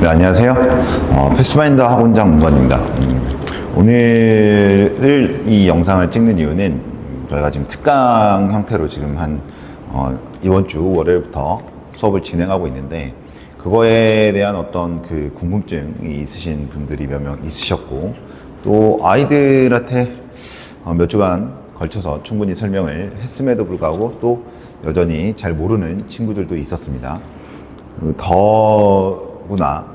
네, 안녕하세요. 패스파인더 학원장 문관입니다. 오늘 이 영상을 찍는 이유는 저희가 지금 특강 형태로 지금 이번 주 월요일부터 수업을 진행하고 있는데, 그거에 대한 어떤 그 궁금증이 있으신 분들이 몇 명 있으셨고, 또 아이들한테 몇 주간 걸쳐서 충분히 설명을 했음에도 불구하고 또 여전히 잘 모르는 친구들도 있었습니다. 더구나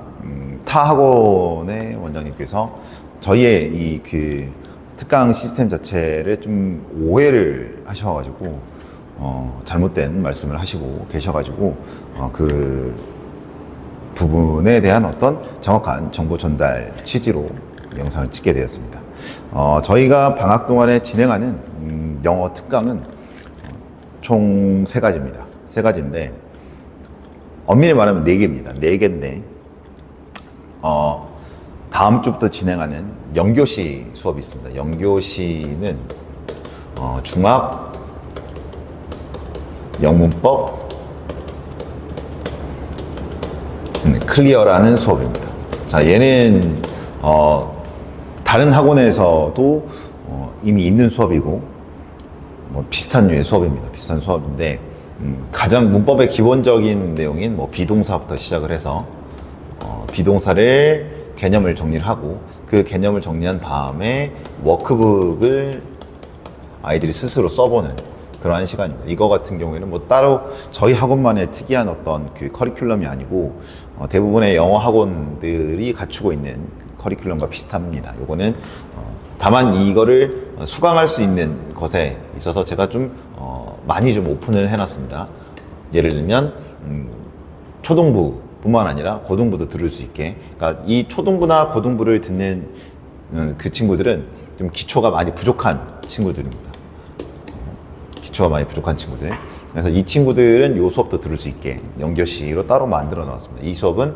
타 학원의 원장님께서 저희의 이 그 특강 시스템 자체를 좀 오해를 하셔가지고 잘못된 말씀을 하시고 계셔가지고 그 부분에 대한 어떤 정확한 정보 전달 취지로 영상을 찍게 되었습니다. 저희가 방학 동안에 진행하는 영어 특강은 총 3가지입니다. 3가지인데 엄밀히 말하면 4개입니다. 4개인데 다음 주부터 진행하는 영교시 수업이 있습니다. 영교시는 중학 영문법 클리어라는 수업입니다. 자, 얘는 다른 학원에서도 이미 있는 수업이고 비슷한 류의 수업입니다. 비슷한 수업인데 가장 문법의 기본적인 내용인 비동사부터 시작을 해서 비동사를 개념을 정리를 하고, 그 개념을 정리한 다음에 워크북을 아이들이 스스로 써보는 그러한 시간입니다. 이거 같은 경우에는 따로 저희 학원만의 특이한 어떤 그 커리큘럼이 아니고 대부분의 영어 학원들이 갖추고 있는 커리큘럼과 비슷합니다. 요거는 다만 이거를 수강할 수 있는 것에 있어서 제가 좀 많이 좀 오픈을 해놨습니다. 예를 들면 초등부 뿐만 아니라 고등부도 들을 수 있게. 그러니까 이 초등부나 고등부를 듣는 그 친구들은 좀 기초가 많이 부족한 친구들입니다. 기초가 많이 부족한 친구들. 그래서 이 친구들은 이 수업도 들을 수 있게 영교시로 따로 만들어 놨습니다. 이 수업은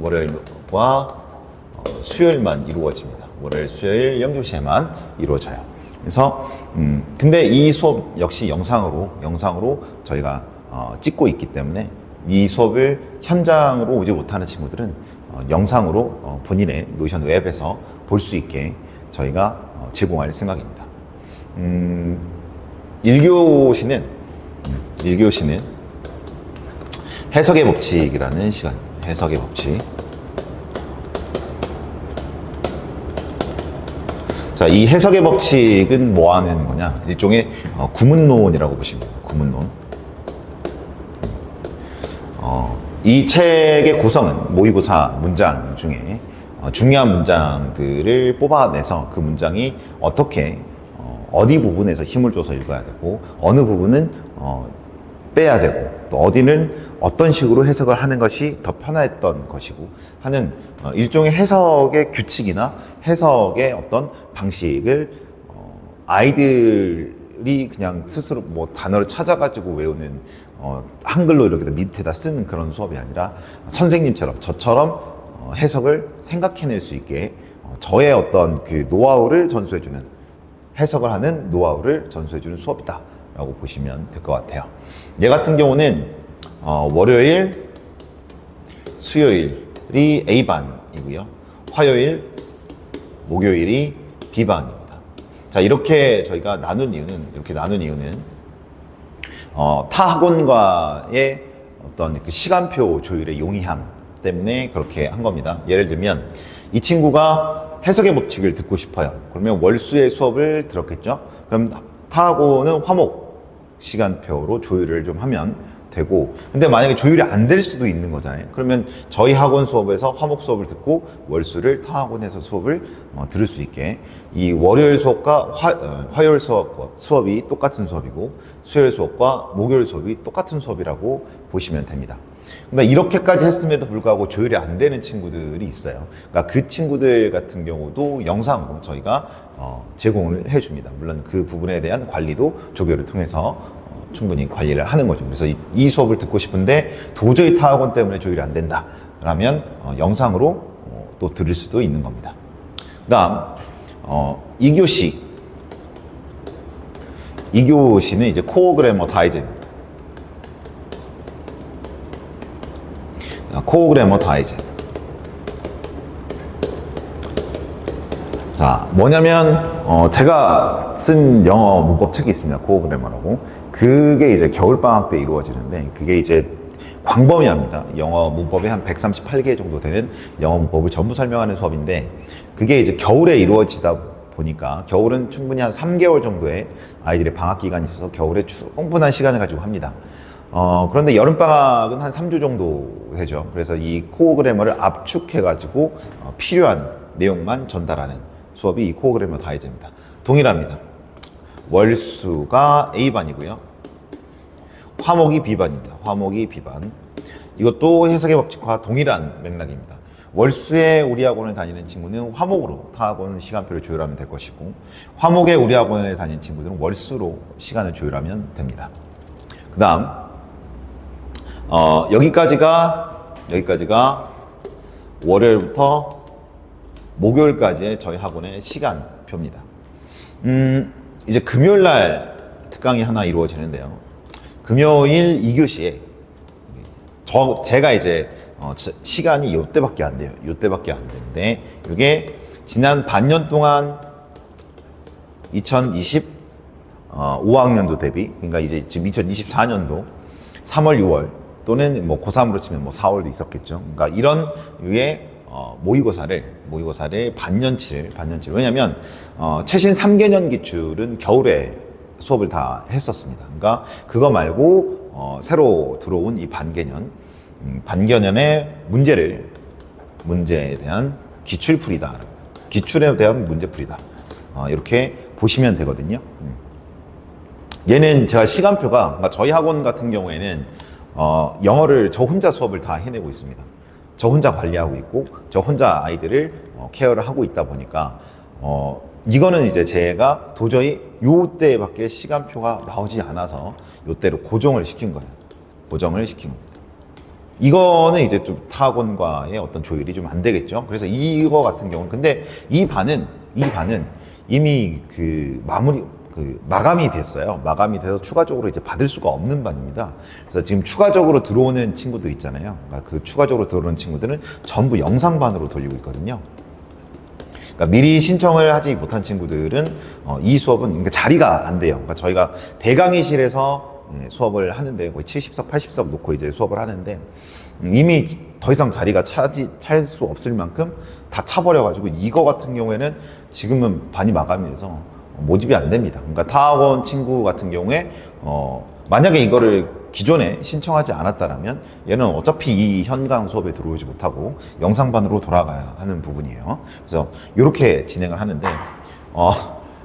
월요일과 수요일만 이루어집니다. 월요일, 수요일 영교시에만 이루어져요. 그래서 근데 이 수업 역시 영상으로 저희가 찍고 있기 때문에 이 수업을 현장으로 오지 못하는 친구들은 영상으로 본인의 노션 웹에서 볼 수 있게 저희가 제공할 생각입니다. 1교시는 해석의 법칙이라는 시간입니다. 해석의 법칙. 자, 이 해석의 법칙은 뭐 하는 거냐? 일종의 구문론이라고 보시면 돼요. 구문론. 이 책의 구성은 모의고사 문장 중에 중요한 문장들을 뽑아내서 그 문장이 어떻게 어디 부분에서 힘을 줘서 읽어야 되고 어느 부분은 빼야 되고 또 어디는 어떤 식으로 해석을 하는 것이 더 편했던 것이고 하는 일종의 해석의 규칙이나 해석의 어떤 방식을 아이들이 그냥 스스로 단어를 찾아가지고 외우는 한글로 이렇게 밑에다 쓰는 그런 수업이 아니라 선생님처럼 저처럼 해석을 생각해낼 수 있게 저의 어떤 그 노하우를 전수해주는, 해석을 하는 노하우를 전수해주는 수업이다 라고 보시면 될 것 같아요. 얘 같은 경우는 월요일, 수요일이 A반이고요. 화요일, 목요일이 B반입니다. 자, 이렇게 저희가 나눈 이유는 타 학원과의 어떤 그 시간표 조율의 용이함 때문에 그렇게 한 겁니다. 예를 들면 이 친구가 해석의 법칙을 듣고 싶어요. 그러면 월수의 수업을 들었겠죠? 그럼 타 학원은 화목 시간표로 조율을 좀 하면 되고, 근데 만약에 조율이 안 될 수도 있는 거잖아요. 그러면 저희 학원 수업에서 화목 수업을 듣고 월수를 타 학원에서 수업을 들을 수 있게 이 월요일 수업과 화요일 수업이 똑같은 수업이고 수요일 수업과 목요일 수업이 똑같은 수업이라고 보시면 됩니다. 근데 이렇게까지 했음에도 불구하고 조율이 안 되는 친구들이 있어요. 그러니까 그 친구들 같은 경우도 영상으로 저희가 제공을 해줍니다. 물론 그 부분에 대한 관리도 조교를 통해서 충분히 관리를 하는 거죠. 그래서 이 수업을 듣고 싶은데 도저히 타 학원 때문에 조율이 안 된다 라면 영상으로 또 들을 수도 있는 겁니다. 그 다음 2교시는 이제 코어 그래머 다이제입니다. 코어 그래머 다이제. 자, 뭐냐면 제가 쓴 영어 문법 책이 있습니다. 코어 그래머라고. 그게 이제 겨울방학 때 이루어지는데, 그게 이제 광범위합니다. 영어 문법에 한 138개 정도 되는 영어 문법을 전부 설명하는 수업인데, 그게 이제 겨울에 이루어지다 보니까, 겨울은 충분히 한 3개월 정도의 아이들의 방학 기간이 있어서 겨울에 충분한 시간을 가지고 합니다. 그런데 여름방학은 한 3주 정도 되죠. 그래서 이 코어 그래머를 압축해가지고 필요한 내용만 전달하는 수업이 이 코어 그래머 다이제입니다. 동일합니다. 월수가 A반이고요. 화목이 B반입니다. 화목이 B반. 이것도 해석의 법칙과 동일한 맥락입니다. 월수에 우리 학원을 다니는 친구는 화목으로 타학원 시간표를 조율하면 될 것이고, 화목에 우리 학원을 다니는 친구들은 월수로 시간을 조율하면 됩니다. 그 다음 여기까지가 월요일부터 목요일까지의 저희 학원의 시간표입니다. 이제 금요일날 특강이 하나 이루어지는데요. 금요일 2교시에 제가 이제 시간이 요때밖에 안 돼요. 요때밖에 안 되는데, 이게 지난 반년 동안 2025학년도 대비, 그러니까 이제 지금 2024년도 3월, 6월 또는 뭐 고3으로 치면 뭐 4월도 있었겠죠. 그러니까 이런 유의 모의고사를 반년치를. 왜냐면 최신 3개년 기출은 겨울에 수업을 다 했었습니다. 그러니까 그거 말고 새로 들어온 이 반개년의 문제에 대한 기출풀이다. 기출에 대한 문제풀이다. 이렇게 보시면 되거든요. 얘는 제가 시간표가, 그러니까 저희 학원 같은 경우에는 영어를 저 혼자 수업을 다 해내고 있습니다. 저 혼자 관리하고 있고, 저 혼자 아이들을 케어를 하고 있다 보니까 이거는 이제 제가 도저히 요때밖에 시간표가 나오지 않아서 요때로 고정을 시킨 거예요. 고정을 시킨 겁니다. 이거는 이제 좀 타학원과의 어떤 조율이 좀 안 되겠죠. 그래서 이거 같은 경우는, 근데 이 반은 이미 마감이 됐어요. 마감이 돼서 추가적으로 이제 받을 수가 없는 반입니다. 그래서 지금 추가적으로 들어오는 친구들 있잖아요. 그러니까 그 추가적으로 들어오는 친구들은 전부 영상반으로 돌리고 있거든요. 그러니까 미리 신청을 하지 못한 친구들은 이 수업은, 그러니까 자리가 안 돼요. 그러니까 저희가 대강의실에서 수업을 하는데 거의 70석, 80석 놓고 이제 수업을 하는데, 이미 더 이상 자리가 찰 수 없을 만큼 다 차버려가지고, 이거 같은 경우에는 지금은 반이 마감이 돼서 모집이 안 됩니다. 그러니까 타학원 친구 같은 경우에 만약에 이거를 기존에 신청하지 않았다라면 얘는 어차피 이 현강 수업에 들어오지 못하고 영상반으로 돌아가야 하는 부분이에요. 그래서 이렇게 진행을 하는데,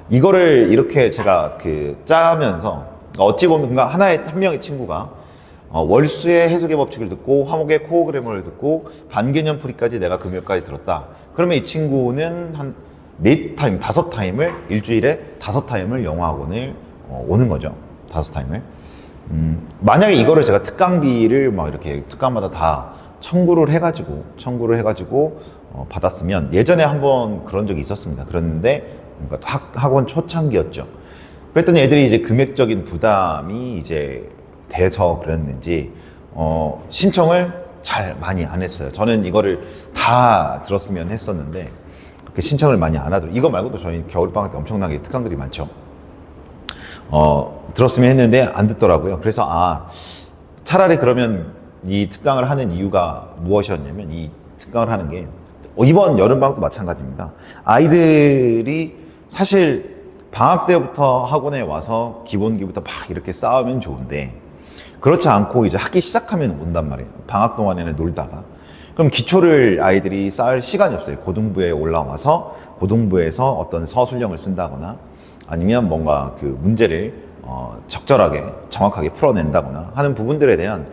이거를 이렇게 제가 짜면서, 어찌 보면 그러니까 한 명의 친구가 월수의 해석의 법칙을 듣고 화목의 코어 그래머를 듣고 반개념 풀이까지 내가 금요일까지 들었다. 그러면 이 친구는 한 4타임, 5타임을 일주일에 5타임을 영어학원을 오는 거죠. 5타임을. 만약에 이거를 제가 특강비를 막 이렇게 특강마다 다 청구를 해가지고 받았으면, 예전에 한번 그런 적이 있었습니다. 그랬는데, 그러니까 학원 초창기였죠. 그랬더니 애들이 이제 금액적인 부담이 이제 돼서 그랬는지 신청을 잘 많이 안 했어요. 저는 이거를 다 들었으면 했었는데 그렇게 신청을 많이 안 하더라고요. 이거 말고도 저희 겨울방학 때 엄청나게 특강들이 많죠. 들었으면 했는데 안 듣더라고요. 그래서 차라리 그러면 이 특강을 하는 이유가 무엇이었냐면, 이 특강을 하는 게 이번 여름방학도 마찬가지입니다. 아이들이 사실 방학 때부터 학원에 와서 기본기부터 막 이렇게 쌓으면 좋은데, 그렇지 않고 이제 학기 시작하면 온단 말이에요. 방학 동안에는 놀다가. 그럼 기초를 아이들이 쌓을 시간이 없어요. 고등부에 올라와서 고등부에서 어떤 서술형을 쓴다거나, 아니면 뭔가 그 문제를 적절하게 정확하게 풀어낸다거나 하는 부분들에 대한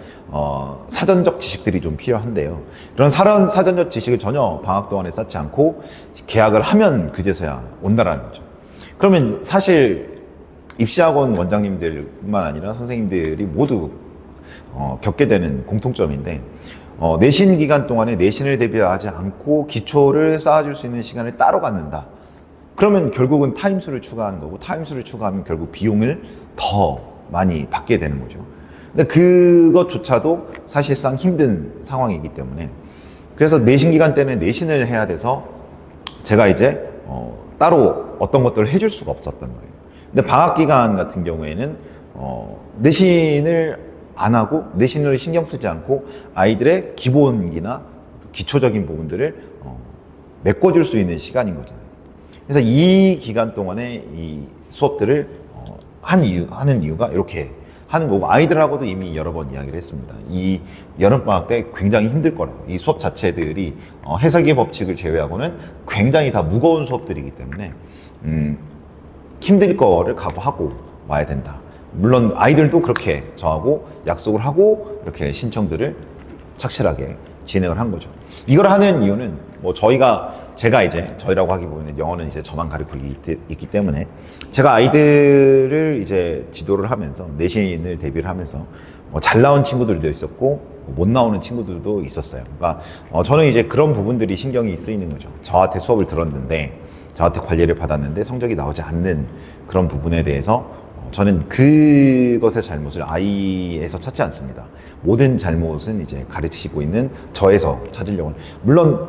사전적 지식들이 좀 필요한데요. 그런 사전적 지식을 전혀 방학 동안에 쌓지 않고 계약을 하면 그제서야 온다라는 거죠. 그러면 사실 입시학원 원장님들뿐만 아니라 선생님들이 모두 겪게 되는 공통점인데, 내신 기간 동안에 내신을 대비하지 않고 기초를 쌓아줄 수 있는 시간을 따로 갖는다. 그러면 결국은 타임수를 추가하는 거고, 타임수를 추가하면 결국 비용을 더 많이 받게 되는 거죠. 근데 그것조차도 사실상 힘든 상황이기 때문에 그래서 내신 기간 때는 내신을 해야 돼서 제가 이제 따로 어떤 것들을 해줄 수가 없었던 거예요. 근데 방학 기간 같은 경우에는 내신을 안 하고 내신을 신경 쓰지 않고 아이들의 기본기나 기초적인 부분들을 메꿔줄 수 있는 시간인 거잖아요. 그래서 이 기간 동안에 이 수업들을 하는 이유가 이렇게 하는 거고, 아이들하고도 이미 여러 번 이야기를 했습니다. 이 여름방학 때 굉장히 힘들 거라고. 이 수업 자체들이 해석의 법칙을 제외하고는 굉장히 다 무거운 수업들이기 때문에 힘들 거를 각오하고 와야 된다. 물론 아이들도 그렇게 저하고 약속을 하고 이렇게 신청들을 착실하게 진행을 한 거죠. 이걸 하는 이유는 뭐 제가 이제 저희라고 하기보다는 영어는 이제 저만 가르치고 있기 때문에 제가 아이들을 이제 지도를 하면서 내신을 대비를 하면서 잘 나온 친구들도 있었고 못 나오는 친구들도 있었어요. 그러니까 저는 이제 그런 부분들이 신경이 쓰이는 거죠. 저한테 수업을 들었는데 저한테 관리를 받았는데 성적이 나오지 않는 그런 부분에 대해서 저는 그것의 잘못을 아이에서 찾지 않습니다. 모든 잘못은 이제 가르치고 있는 저에서 찾으려고. 물론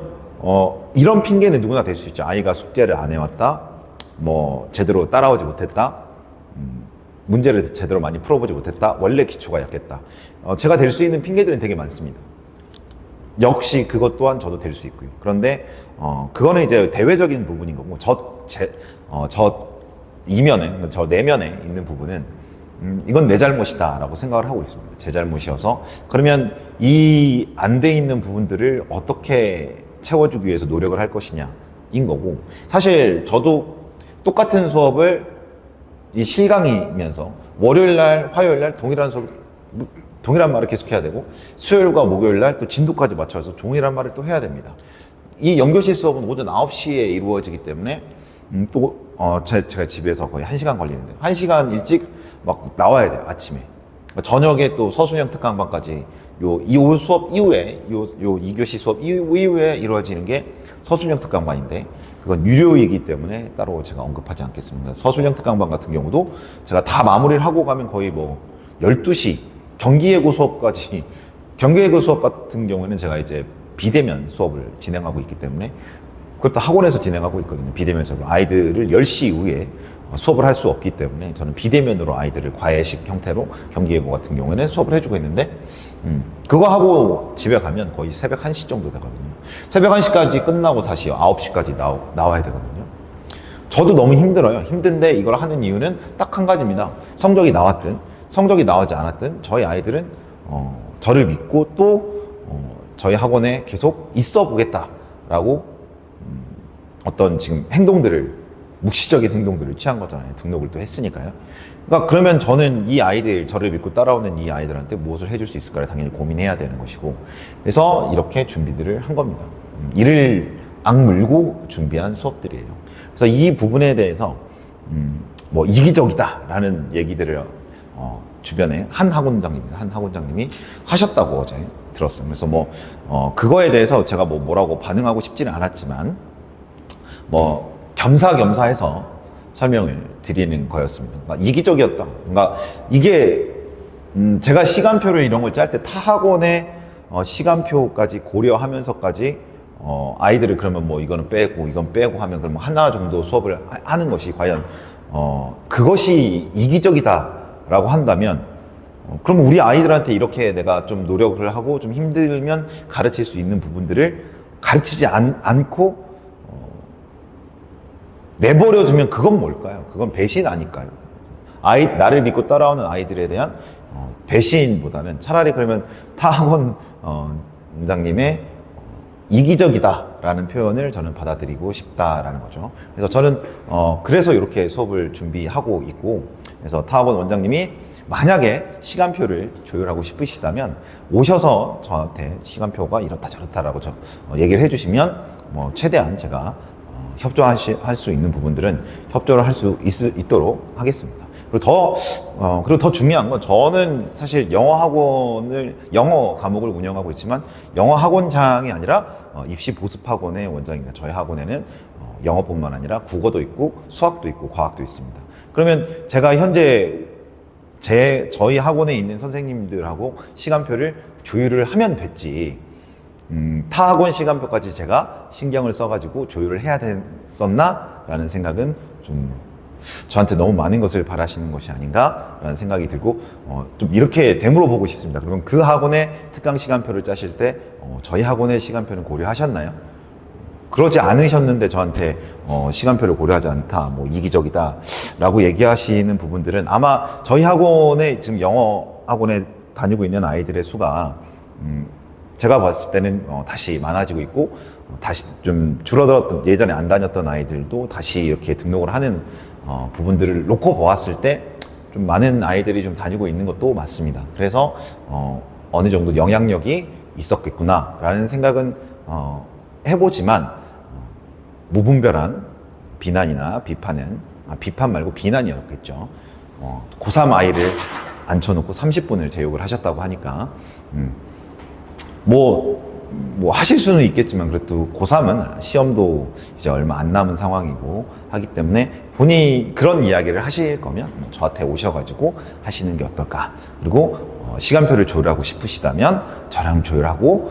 이런 핑계는 누구나 될 수 있죠. 아이가 숙제를 안 해왔다, 뭐 제대로 따라오지 못했다, 문제를 제대로 많이 풀어보지 못했다, 원래 기초가 약했다. 제가 될 수 있는 핑계들은 되게 많습니다. 역시 그것 또한 저도 될 수 있고요. 그런데 그거는 이제 대외적인 부분인 거고 저 내면에 있는 부분은 이건 내 잘못이다 라고 생각을 하고 있습니다. 제 잘못이어서. 그러면 이 안 돼 있는 부분들을 어떻게 채워주기 위해서 노력을 할 것이냐 인 거고, 사실 저도 똑같은 수업을 이 실강이면서 월요일날 화요일날 동일한 말을 계속 해야 되고, 수요일과 목요일날 또 진도까지 맞춰서 동일한 말을 또 해야 됩니다. 이 연교실 수업은 오전 9시에 이루어지기 때문에 제가 집에서 거의 1시간 걸리는데 1시간 일찍 막 나와야 돼요. 아침에. 저녁에 또 서술형 특강반까지 이 수업 이후에 요 2교시 수업 이후에 이루어지는 게 서술형 특강반인데 그건 유료이기 때문에 따로 제가 언급하지 않겠습니다. 서술형 특강반 같은 경우도 제가 다 마무리를 하고 가면 거의 뭐 12시 경기예고 수업 같은 경우에는 제가 이제 비대면 수업을 진행하고 있기 때문에 그것도 학원에서 진행하고 있거든요. 비대면 수업을. 아이들을 10시 이후에 수업을 할 수 없기 때문에 저는 비대면으로 아이들을 과외식 형태로 경기예고 같은 경우에는 수업을 해주고 있는데 그거 하고 집에 가면 거의 새벽 1시 정도 되거든요. 새벽 1시까지 끝나고 다시 9시까지 나와야 되거든요. 저도 너무 힘들어요. 힘든데 이걸 하는 이유는 딱 한 가지입니다. 성적이 나왔든 성적이 나오지 않았든 저희 아이들은 저를 믿고 또 저희 학원에 계속 있어 보겠다라고 어떤 지금 묵시적인 행동들을 취한 거잖아요. 등록을 또 했으니까요. 그러니까 그러면 저는 이 아이들, 저를 믿고 따라오는 이 아이들한테 무엇을 해줄 수 있을까를 당연히 고민해야 되는 것이고, 그래서 이렇게 준비들을 한 겁니다. 이를 악물고 준비한 수업들이에요. 그래서 이 부분에 대해서 뭐 이기적이다라는 얘기들을 주변에 한 학원장님이 하셨다고 어제 들었어요. 그래서 그거에 대해서 제가 뭐라고 반응하고 싶지는 않았지만 겸사겸사해서 설명을 드리는 거였습니다. 그러니까 이기적이었다. 그러니까 이게 제가 시간표를 이런 걸 짤 때 타 학원의 시간표까지 고려하면서까지 아이들을 그러면 이거는 빼고 이건 빼고 하면 그러면 하나 정도 수업을 하는 것이 과연 그것이 이기적이다라고 한다면 그럼 우리 아이들한테 이렇게 내가 좀 노력을 하고 좀 힘들면 가르칠 수 있는 부분들을 가르치지 않고 내버려두면 그건 뭘까요? 그건 배신 아닐까요? 나를 믿고 따라오는 아이들에 대한 배신보다는 차라리 그러면 타 학원 원장님의 이기적이다라는 표현을 저는 받아들이고 싶다라는 거죠. 그래서 저는 그래서 이렇게 수업을 준비하고 있고, 그래서 타 학원 원장님이 만약에 시간표를 조율하고 싶으시다면 오셔서 저한테 시간표가 이렇다 저렇다라고 얘기를 해주시면 최대한 제가 협조할 수 있는 부분들은 협조를 할 수 있도록 하겠습니다. 그리고 더 중요한 건 저는 사실 영어 과목을 운영하고 있지만 영어 학원장이 아니라 입시 보습 학원의 원장입니다. 저희 학원에는 영어뿐만 아니라 국어도 있고 수학도 있고 과학도 있습니다. 그러면 제가 현재 저희 학원에 있는 선생님들하고 시간표를 조율을 하면 됐지. 타 학원 시간표까지 제가 신경을 써가지고 조율을 해야 됐었나? 라는 생각은 좀 저한테 너무 많은 것을 바라시는 것이 아닌가? 라는 생각이 들고, 좀 이렇게 되물어 보고 싶습니다. 그러면 그 학원의 특강 시간표를 짜실 때, 저희 학원의 시간표는 고려하셨나요? 그러지 않으셨는데 저한테 시간표를 고려하지 않다, 뭐 이기적이다 라고 얘기하시는 부분들은 아마 저희 학원에 지금 영어 학원에 다니고 있는 아이들의 수가 제가 봤을 때는 다시 많아지고 있고, 다시 좀 줄어들었던, 예전에 안 다녔던 아이들도 다시 이렇게 등록을 하는 부분들을 놓고 보았을 때 좀 많은 아이들이 좀 다니고 있는 것도 맞습니다. 그래서 어느 정도 영향력이 있었겠구나 라는 생각은 해보지만, 무분별한 비난이나 비판은, 비판 말고 비난이었겠죠. 고3 아이를 앉혀놓고 30분을 제욕을 하셨다고 하니까, 뭐 하실 수는 있겠지만, 그래도 고3은 시험도 이제 얼마 안 남은 상황이고 하기 때문에 본인이 그런 이야기를 하실 거면 저한테 오셔가지고 하시는 게 어떨까. 그리고 시간표를 조율하고 싶으시다면 저랑 조율하고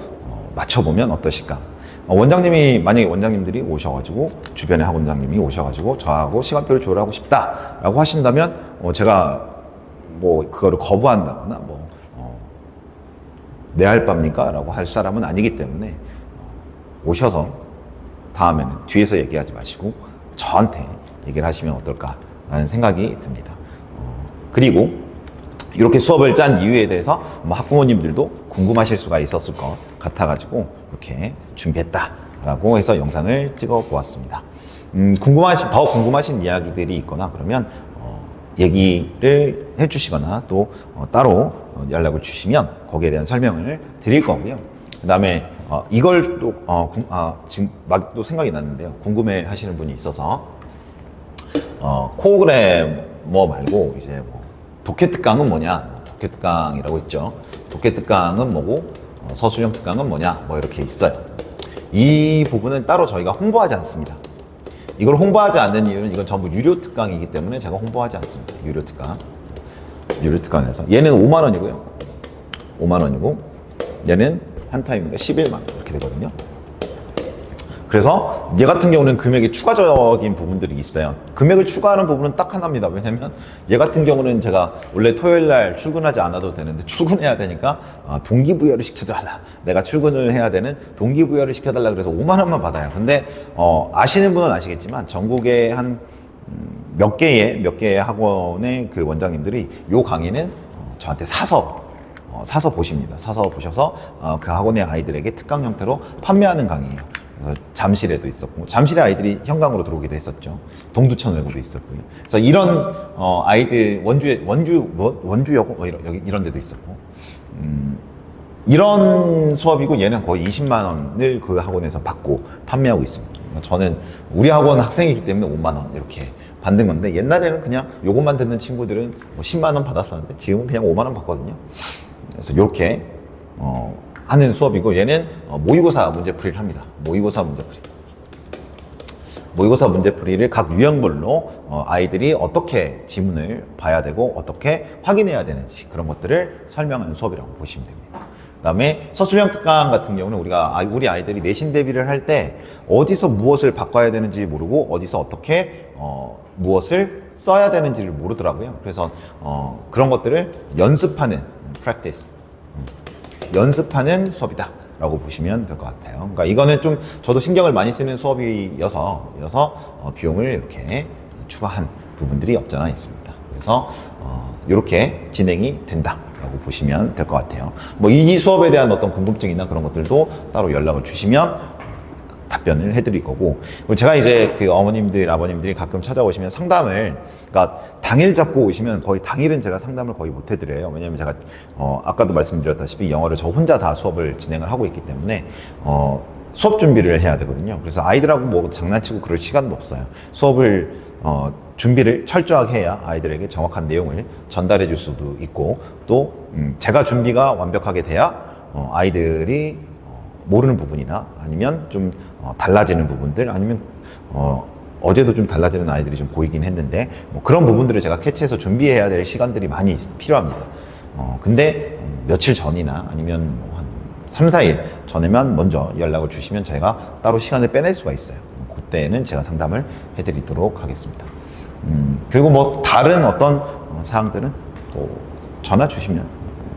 맞춰보면 어떠실까. 만약에 원장님들이 오셔가지고, 주변에 학원장님이 오셔가지고 저하고 시간표를 조율하고 싶다라고 하신다면, 제가 뭐 그거를 거부한다거나 내 알바입니까? 라고 할 사람은 아니기 때문에, 오셔서 다음에는 뒤에서 얘기하지 마시고 저한테 얘기를 하시면 어떨까라는 생각이 듭니다. 그리고 이렇게 수업을 짠 이유에 대해서 학부모님들도 궁금하실 수가 있었을 것 같아가지고 이렇게 준비했다라고 해서 영상을 찍어 보았습니다. 더 궁금하신 이야기들이 있거나 그러면 얘기를 해주시거나 또 따로 연락을 주시면 거기에 대한 설명을 드릴 거고요. 그 다음에 이걸 또 지금 막 또 생각이 났는데요. 궁금해 하시는 분이 있어서 코어그래머 말고 이제 독해 특강은 뭐냐, 독해 특강이라고 있죠. 독해 특강은 뭐고 서술형 특강은 뭐냐, 뭐 이렇게 있어요. 이 부분은 따로 저희가 홍보하지 않습니다. 이걸 홍보하지 않는 이유는 이건 전부 유료 특강이기 때문에 제가 홍보하지 않습니다. 유료 특강에서 얘는 5만 원이고요. 5만 원이고 얘는 한 타임인가 11만 원 이렇게 되거든요. 그래서 얘 같은 경우는 금액이 추가적인 부분들이 있어요. 금액을 추가하는 부분은 딱 하나입니다. 왜냐면 얘 같은 경우는 제가 원래 토요일 날 출근하지 않아도 되는데 출근해야 되니까 동기부여를 시켜달라. 내가 출근을 해야 되는 동기부여를 시켜달라. 그래서 5만 원만 받아요. 근데 아시는 분은 아시겠지만 전국에 한 몇 개의 학원의 그 원장님들이 요 강의는 저한테 사서 보십니다. 사서 보셔서 그 학원의 아이들에게 특강 형태로 판매하는 강의예요. 잠실에도 있었고, 잠실의 아이들이 현강으로 들어오기도 했었죠. 동두천 외고도 있었고요. 그래서 이런 아이들, 원주여고 이런 데도 있었고, 이런 수업이고, 얘는 거의 20만 원을 그 학원에서 받고 판매하고 있습니다. 저는 우리 학원 학생이기 때문에 5만 원 이렇게 받는 건데, 옛날에는 그냥 요것만 듣는 친구들은 10만 원 받았었는데 지금은 그냥 5만 원 받거든요. 그래서 이렇게 하는 수업이고, 얘는 모의고사 문제풀이를 합니다. 모의고사 문제풀이를 각 유형별로 아이들이 어떻게 지문을 봐야 되고 어떻게 확인해야 되는지 그런 것들을 설명하는 수업이라고 보시면 됩니다. 그 다음에 서술형 특강 같은 경우는 우리 아이들이 내신 대비를 할 때 어디서 무엇을 바꿔야 되는지 모르고 어디서 어떻게 무엇을 써야 되는지를 모르더라고요. 그래서 그런 것들을 연습하는 practice, 연습하는 수업이다 라고 보시면 될 것 같아요. 그러니까 이거는 좀 저도 신경을 많이 쓰는 수업이어서 비용을 이렇게 추가한 부분들이 없잖아 있습니다. 그래서 이렇게 진행이 된다 라고 보시면 될 것 같아요. 뭐 이 수업에 대한 어떤 궁금증이나 그런 것들도 따로 연락을 주시면 답변을 해드릴 거고, 그리고 제가 이제 그 어머님들, 아버님들이 가끔 찾아오시면 상담을, 그러니까 당일 잡고 오시면 거의 당일은 제가 상담을 거의 못 해드려요. 왜냐면 제가 아까도 말씀드렸다시피 영어를 저 혼자 다 수업을 진행을 하고 있기 때문에 수업 준비를 해야 되거든요. 그래서 아이들하고 뭐 장난치고 그럴 시간도 없어요. 수업을 준비를 철저하게 해야 아이들에게 정확한 내용을 전달해 줄 수도 있고, 또 제가 준비가 완벽하게 돼야 아이들이 모르는 부분이나 아니면 좀 달라지는 부분들, 아니면 어제도 좀 달라지는 아이들이 좀 보이긴 했는데 뭐 그런 부분들을 제가 캐치해서 준비해야 될 시간들이 많이 필요합니다. 근데 며칠 전이나 아니면 한 3, 4일 전에만 먼저 연락을 주시면 저희가 따로 시간을 빼낼 수가 있어요. 그때는 제가 상담을 해드리도록 하겠습니다. 그리고 뭐 다른 어떤 사항들은 또 전화 주시면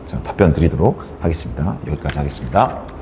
제가 답변 드리도록 하겠습니다. 여기까지 하겠습니다.